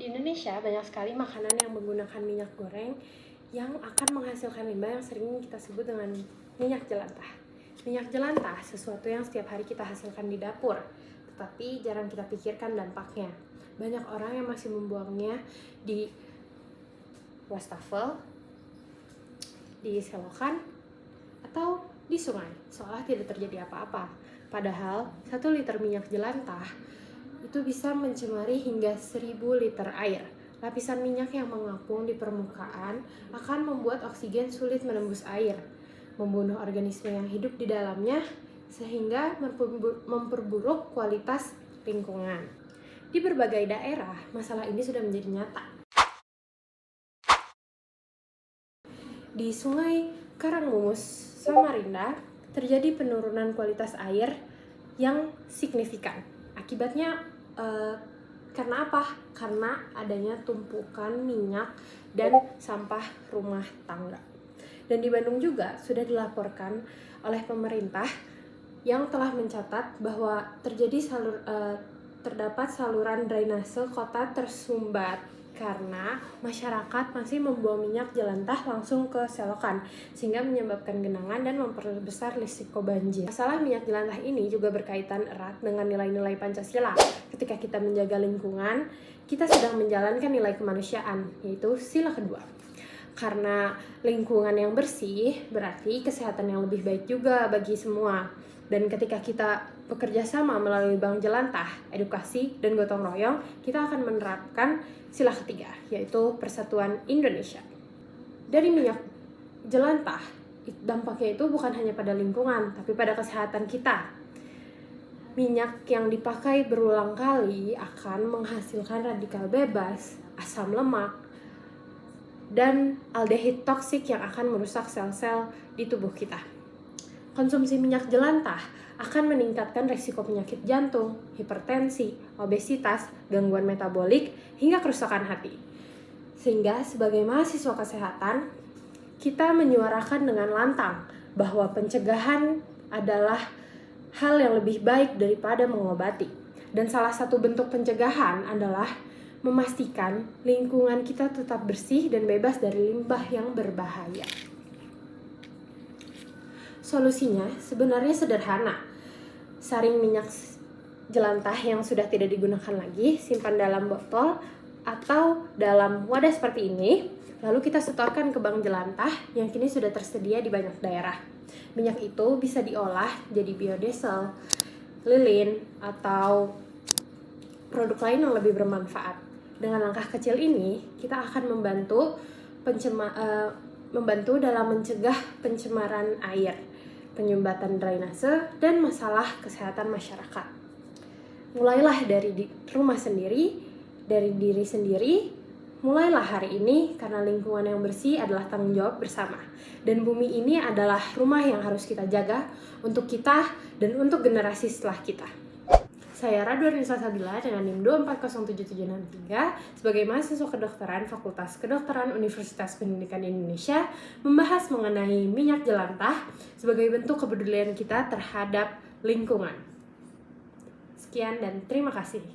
Di Indonesia banyak sekali makanan yang menggunakan minyak goreng yang akan menghasilkan limbah yang sering kita sebut dengan minyak jelantah. Minyak jelantah sesuatu yang setiap hari kita hasilkan di dapur, tetapi jarang kita pikirkan dampaknya. Banyak orang yang masih membuangnya di wastafel, di selokan, atau di sungai, seolah tidak terjadi apa-apa. Padahal 1 liter minyak jelantah itu bisa mencemari hingga 1000 liter air. Lapisan minyak yang mengapung di permukaan akan membuat oksigen sulit menembus air, membunuh organisme yang hidup di dalamnya, sehingga memperburuk kualitas lingkungan. Di berbagai daerah, masalah ini sudah menjadi nyata. Di Sungai Karangmumus, Samarinda, terjadi penurunan kualitas air yang signifikan. Akibatnya karena apa? Karena adanya tumpukan minyak dan sampah rumah tangga. Dan di Bandung juga sudah dilaporkan oleh pemerintah yang telah mencatat bahwa terdapat saluran drainase kota tersumbat karena masyarakat masih membuang minyak jelantah langsung ke selokan, sehingga menyebabkan genangan dan memperbesar risiko banjir. Masalah minyak jelantah ini juga berkaitan erat dengan nilai-nilai Pancasila. Ketika kita menjaga lingkungan, kita sedang menjalankan nilai kemanusiaan, yaitu sila kedua. Karena lingkungan yang bersih berarti kesehatan yang lebih baik juga bagi semua. Dan ketika kita bekerja sama melalui Bank Jelantah, edukasi, dan gotong royong, kita akan menerapkan sila ketiga, yaitu Persatuan Indonesia. Dari minyak jelantah, dampaknya itu bukan hanya pada lingkungan, tapi pada kesehatan kita. Minyak yang dipakai berulang kali akan menghasilkan radikal bebas, asam lemak, dan aldehid toksik yang akan merusak sel-sel di tubuh kita. Konsumsi minyak jelantah akan meningkatkan risiko penyakit jantung, hipertensi, obesitas, gangguan metabolik, hingga kerusakan hati. Sehingga sebagai mahasiswa kesehatan, kita menyuarakan dengan lantang bahwa pencegahan adalah hal yang lebih baik daripada mengobati. Dan salah satu bentuk pencegahan adalah memastikan lingkungan kita tetap bersih dan bebas dari limbah yang berbahaya. Solusinya sebenarnya sederhana. Saring minyak jelantah yang sudah tidak digunakan lagi, simpan dalam botol atau dalam wadah seperti ini, lalu kita setorkan ke bank jelantah yang kini sudah tersedia di banyak daerah. Minyak itu bisa diolah jadi biodiesel, lilin, atau produk lain yang lebih bermanfaat. Dengan langkah kecil ini, kita akan membantu dalam mencegah pencemaran air, penyumbatan drainase, dan masalah kesehatan masyarakat. Mulailah dari rumah sendiri, dari diri sendiri. Mulailah hari ini, karena lingkungan yang bersih adalah tanggung jawab bersama. Dan bumi ini adalah rumah yang harus kita jaga untuk kita dan untuk generasi setelah kita. Saya Radwarnisa Sabila dengan NIM 2407763 sebagai mahasiswa kedokteran Fakultas Kedokteran Universitas Pendidikan Indonesia membahas mengenai minyak jelantah sebagai bentuk kepedulian kita terhadap lingkungan. Sekian dan terima kasih.